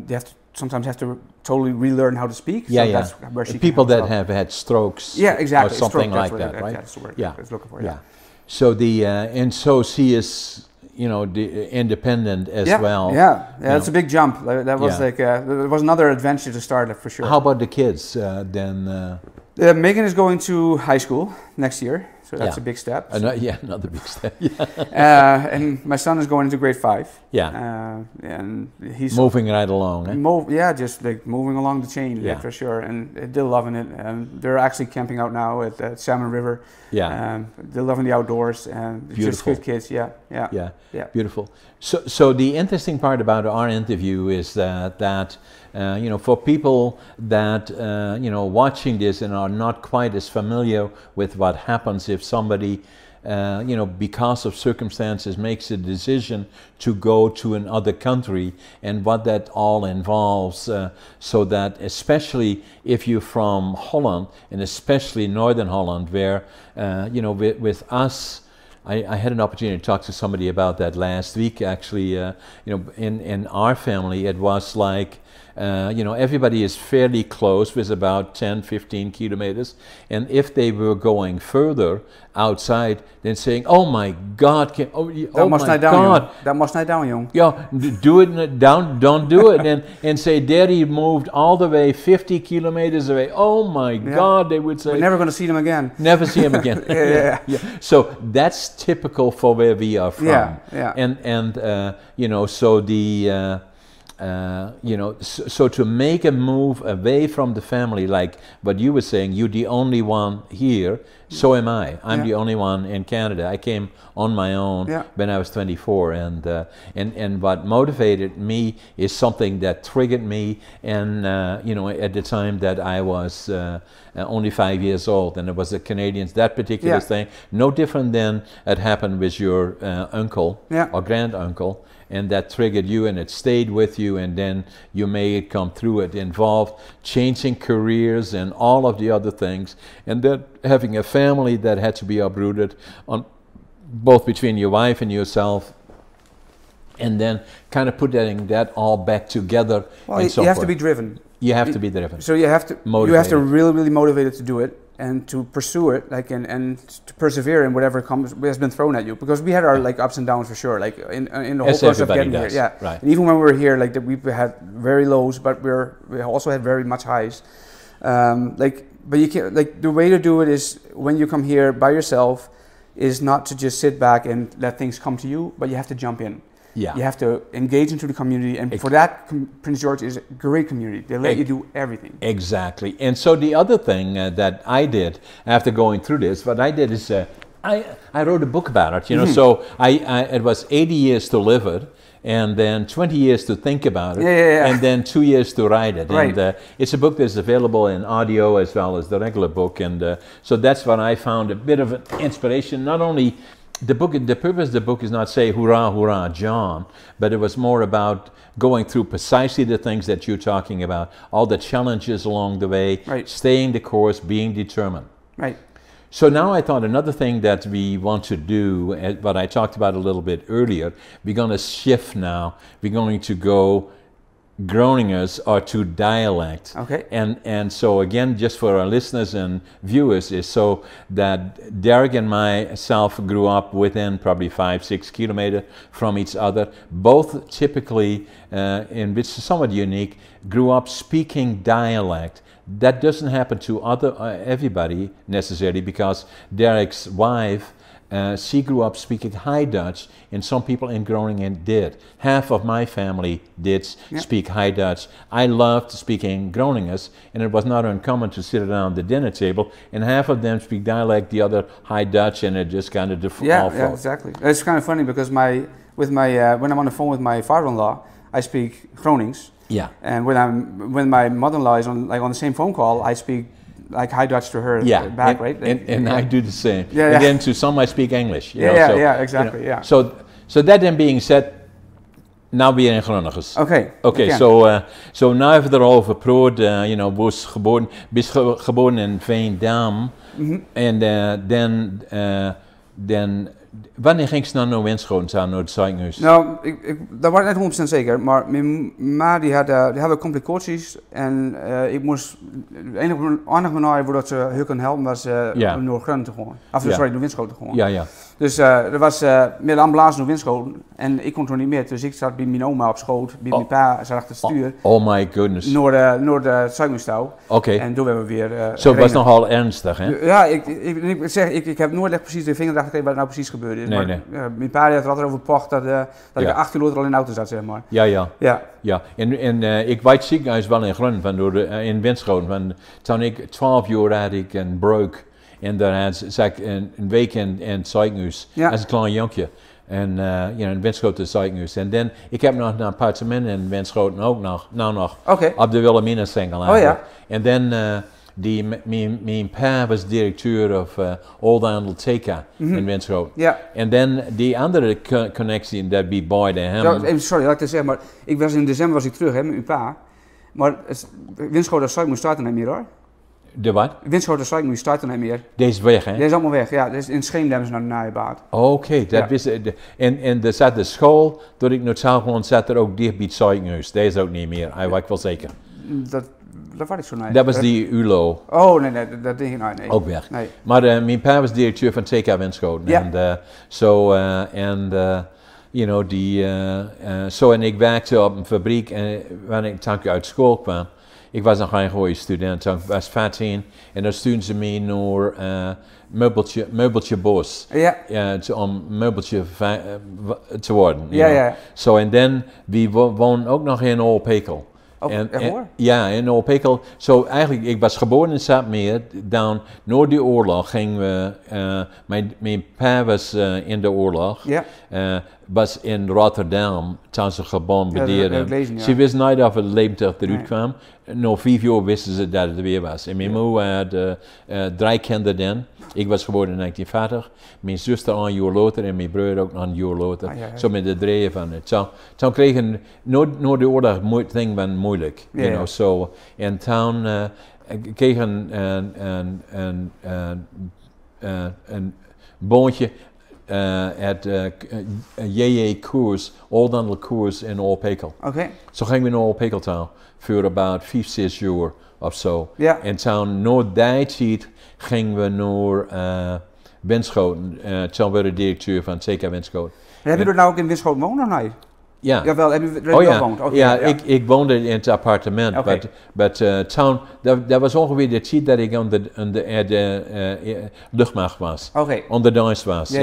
They have to sometimes have to totally relearn how to speak. Yeah, so yeah. That's where she People that help. have had strokes. Yeah, exactly. Or something Stroke, like that, right? That's the word Yeah. I was looking for. Yeah. So and so she is, you know, independent as well. Yeah, that's a big jump. That was Yeah. like it was another adventure to start for sure. How about the kids then? Megan is going to high school next year, so that's Yeah. a big step. Another big step. Yeah. And my son is going into grade 5. Yeah. And he's Moving right along. Eh? just like moving along the chain, Yeah. for sure. And they're loving it. They're actually camping out now at Salmon River. Yeah. They're loving the outdoors and just Beautiful. good kids. Yeah. Beautiful. So the interesting part about our interview is that you know, for people that you know, watching this and are not quite as familiar with what happens if somebody you know, because of circumstances makes a decision to go to another country and what that all involves, so that especially if you're from Holland and especially Northern Holland, where you know, with us, I had an opportunity to talk to somebody about that last week actually. You know, in our family it was like you know, everybody is fairly close with about 10-15 kilometers, and if they were going further outside, then saying, "Oh my God, oh my God, that must not down, young." Yeah, do it down. Don't do it, and say, "Daddy moved all the way 50 kilometers away." Oh my God, they would say, "We're never going to see them again." Never see him again. yeah. So that's typical for where we are from. Yeah. And you know, so the you know, so to make a move away from the family, like what you were saying, you're the only one here, so am I. I'm the only one in Canada. I came on my own when I was 24, and what motivated me is something that triggered me, and you know, at the time that I was only 5 years old, and it was the Canadians, that particular thing, no different than it happened with your uncle or granduncle. And that triggered you, and it stayed with you, and then you made it come through. It involved changing careers and all of the other things, and then having a family that had to be uprooted, on both between your wife and yourself, and then kind of putting that all back together. Well, and so you have forth. to be driven. You have to be driven. So you have to motivated. You have to really motivate it to do it and to pursue it, like and to persevere in whatever has been thrown at you. Because we had our like ups and downs for sure, like in the whole process of getting here. Yeah, right. And even when we were here, like we had very lows, but we also had very much highs. But you can't, like, the way to do it is when you come here by yourself, is not to just sit back and let things come to you, but you have to jump in. Yeah. You have to engage into the community, and for that, Prince George is a great community. They let you do everything. Exactly. And so the other thing that I did after going through this, what I did is I wrote a book about it. You know, so it was 80 years to live it, and then 20 years to think about it, and then 2 years to write it. Right. And it's a book that's available in audio as well as the regular book. And so that's what I found a bit of an inspiration. Not only the purpose of the book is not say hurrah, hurrah, John, but it was more about going through precisely the things that you're talking about, all the challenges along the way, staying the course, being determined. Right. So now I thought another thing that we want to do, what I talked about a little bit earlier, we're going to shift now. We're going to go Groningers or to dialect. Okay. And so again, just for our listeners and viewers, is so that Derek and myself grew up within probably 5-6 kilometers from each other, both typically, in which is somewhat unique, grew up speaking dialect. That doesn't happen to everybody necessarily, because Derek's wife, she grew up speaking High Dutch, and some people in Groningen did. Half of my family did speak High Dutch. I loved speaking Groningers, and it was not uncommon to sit around the dinner table, and half of them speak dialect, the other High Dutch, and it just kind of yeah, exactly. It's kind of funny because when I'm on the phone with my father-in-law, I speak Gronings. Yeah. And when my mother-in-law is on the same phone call, I speak like High Dutch to her back, right? And I do the same. Yeah, and then to some I speak English. Exactly. So that then being said, Nou ben je in Groningers. Oké. Oké, zo nou even erover praat, was geboren in Veendam. En dan, wanneer ging ze naar Winschoten naar het ziekenhuis? Nou, dat was ik net 100% zeker, maar mijn ma die had complicaties en ik moest, de enige manier voordat ze heel kon helpen was naar Groningen te gaan. Sorry, naar Winschoten te gaan. Ja, ja. Dus er was met de ambulance naar Winschoten en ik kon er niet meer, dus ik zat bij mijn oma op schoot, bij mijn pa zat achter het stuur. Oh my goodness. Naar de ziekenhuis. Oké. En toen hebben we weer... Zo, het was nogal ernstig, hè? Ja, ik heb nooit echt precies de vinger gekregen wat er nou precies gebeurd is. Nee, maar, mijn pa had er altijd over gepocht dat ik 8 uur later al in de auto zat, zeg maar. Ja. En ik weet het ziekenhuis wel in Groningen, in Winschoten, want toen ik 12 jaar had ik een breuk. En daar zat ik een week in het ziekenhuis, als een klein jonkje. En in Winschoten ziekenhuis. En dan, ik heb nog een appartement in Winschoten ook nog. Op de Wilhelminasingel eigenlijk. En dan, mijn pa was directeur van Untitled Chapter in Winschoten. En dan die andere connectie dat bij beide hem. Sorry, laat ik het zeggen, maar in december was ik terug met mijn pa. Maar Winschoten ziekenhuis staat er niet meer, hoor. De wat? Winschoten ziekenhuis staat er niet meer. Deze is weg, hè? Deze is allemaal weg, ja. In Scheem hebben ze naar de naaibaat. Oké, dat wist ik. En er zat de school, toen ik naar school kwam, zat er ook dicht bij het ziekenhuis. Deze is ook niet meer, dat weet ik wel zeker. Dat was ik zo, nee. Dat was die ULO. Oh, nee, dat denk ik nou, nee. Ook weg. Nee. Maar mijn pa was directeur van TK Winschoten. Ja. En ik werkte op een fabriek en wanneer ik uit school kwam, ik was nog geen goede student, toen ik was 14 en dan stuurden ze me naar meubeltje Bos. Om meubeltje te worden. En dan, we woonden ook nog in Old-Pekel. Ja, in Old-Pekel. Eigenlijk, ik was geboren in Sapmeer. Dan, na die oorlog gingen we, mijn pa was in de oorlog. Was in Rotterdam, toen ze gebombardeerd. Ze wisten niet of het levendig eruit kwam. Na 5 jaar wisten ze dat het weer was. En mijn moeder had 3 kinderen. Ik was geboren in 1940. Mijn zuster een jaar later en mijn broer ook nog een jaar later. Zo met de drieën van het. Toen kregen na de oorlog dingen van moeilijk. En toen kregen een boontje. Het JJ-koers, Old-Koers in Old-Pekel. Zo gingen we naar Old-Pekel toe voor about 5, 6 jaar of zo. En toen, na die tijd, gingen we naar Winschoten. Toen werd ik directeur van TK Winschoten. Heb je er nou ook in Winschoten wonen of niet? Ja. Jawel, heb je er gewoond? Ik woonde in het appartement, maar toen, dat was ongeveer de tijd dat ik onder de luchtmacht was, onder de dienst was.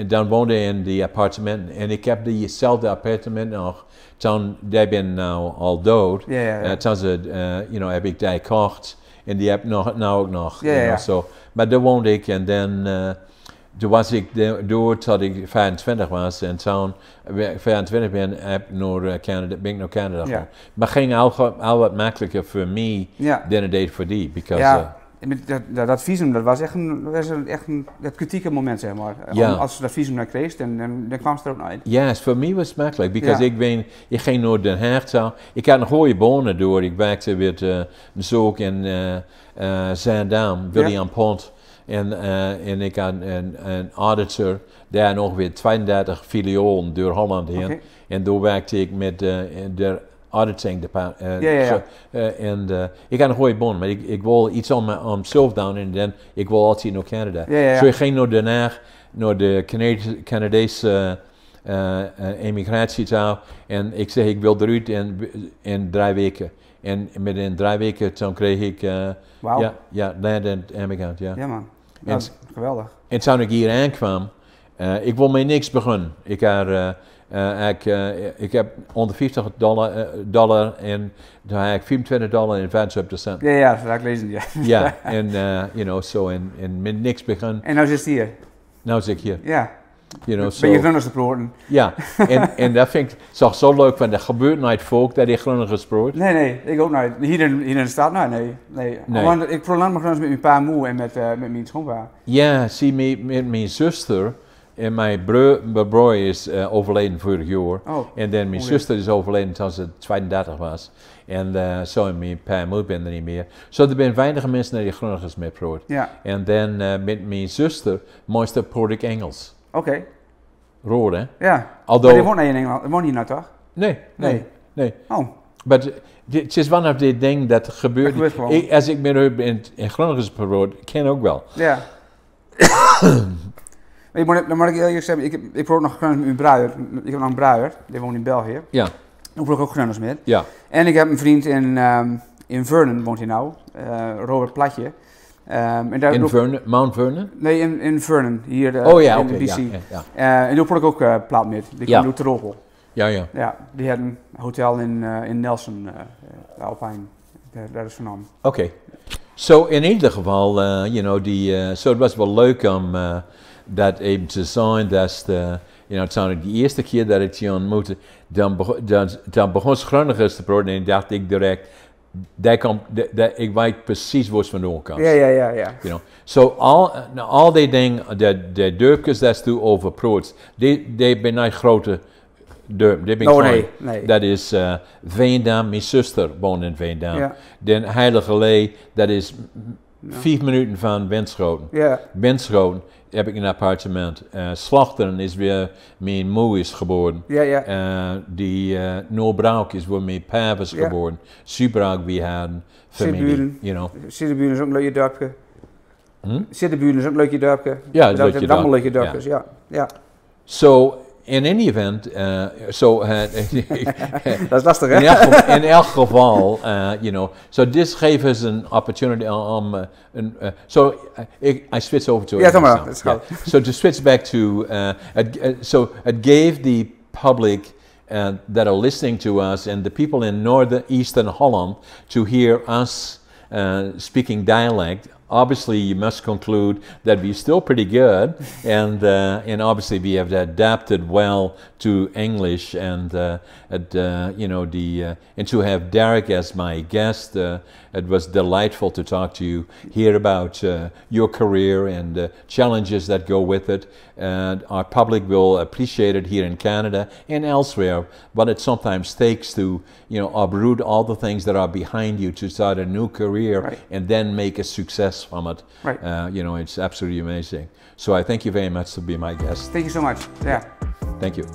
Dan woonde ik in die appartement en ik heb diezelfde appartement nog, toen die ben nou al dood, toen heb ik die gekocht en die heb ik nou ook nog. Maar daar woonde ik en dan... Toen was ik door tot ik 25 was en toen ik 25 ben, ben ik naar Canada gegaan. Maar het ging al wat makkelijker voor mij dan het deed voor die. Dat visum, dat was echt een kritieke moment, zeg maar. Als ze dat visum naar kreeg, dan kwam ze er ook uit. Ja, voor mij was het makkelijk, want ik ging naar Den Haag toe. Ik had een goede banen door. Ik werkte met een zoek in Zaandam, William Pont. En ik had een auditor, daar nog weer 32 filialen door Holland heen. En daar werkte ik met de auditing department. Ik had een goede baan, maar ik wil iets om mezelf doen en dan ik wil altijd naar Canada. Dus ik ging naar Den Haag, naar de Canadese emigratie toe. En ik zei, ik wil eruit in 3 weken. En in 3 weken toen kreeg ik land en emigrant. Ja man, dat is geweldig. En toen ik hier aankwam, ik wil met niks beginnen. Ik heb onder $50 en toen had ik $25 in advance op de cent. Ja, dat heb ik lezen, ja, en en met niks beginnen. En nou zit je hier? Nou zit ik hier. Ja. Ben je Groningers te praten? Ja, en dat vind ik zo leuk, want dat gebeurt nooit volk dat ik Groningers praat. Nee, ik ook nooit. Hier in de stad, nee. Want ik praat alleen maar Groningers met mijn pa en moe en met mijn schoonpa. Ja, zie, met mijn zuster, En mijn broer is overleden vorig jaar. Oh. En dan mijn zuster is overleden toen ze 32 was. En zo en mijn pa en moeder ben er niet meer. Zo er zijn weinige mensen die Groningers mee praten. Ja. En dan met mijn zuster meestal praat ik Engels. Oké. Rood, hè? Ja. Although, Maar die woont niet in Engeland. Die woont hier nou toch? Nee. Oh. Maar het is one of die dingen dat gebeurt. Als ik met u in Groningers praat, ken ook wel. Ja. Dan moet ik eerlijk zeggen, ik praat nog Gronings met mijn bruider. Ik heb nog een bruider, die woont in België. Ja. Daar praat ik ook Gronings met. Ja. En ik heb een vriend in Vernon, woont hij nou. Robert Platje. En daar In Vernon, Mount Vernon? Nee, in Vernon, hier in BC. En daar praat ik ook plaat met. Die komt uit Toronto. Ja. Ja, die had een hotel in Nelson, Alpine. Daar is vandaan. Oké. Zo in ieder geval, het was wel leuk om dat even te zijn. Dat toen de eerste keer dat ik je ontmoette, dan begon Groningers te praten en dacht ik direct, ik weet precies waar ze vandaan komt. Ja. So al die dingen, de dorpjes dat je over praat, die zijn niet grote dorpen, die zijn klein. Nee. Dat is Veendam, mijn zuster woont in Veendam. Ja. Den Heilige Lee, dat is 5 minuten van Winschoten. Ja. Winschoten heb ik een appartement. Slachteren is weer mijn moe is geboren. Die Noorbrauk is waar mijn pa was geboren. Subrauk we hadden familie. Zitterburen is ook een leuke dorpje. Zitterburen is ook een leuke dorpje. Ja, dat is allemaal leuke dorpjes, ja. So, in any event, dat is lastig, hè? In elk geval, so this gave us an opportunity I switch over to it. Yeah, so to switch back to, it gave the public that are listening to us and the people in northeastern Holland to hear us speaking dialect. Obviously, you must conclude that we're still pretty good, and obviously we have adapted well to English, and and to have Derk as my guest, it was delightful to talk to you, hear about your career and the challenges that go with it. And our public will appreciate it here in Canada and elsewhere, but it sometimes takes to uproot all the things that are behind you to start a new career and then make a success from it. It's absolutely amazing. So I thank you very much to be my guest. Thank you so much. Yeah. Thank you.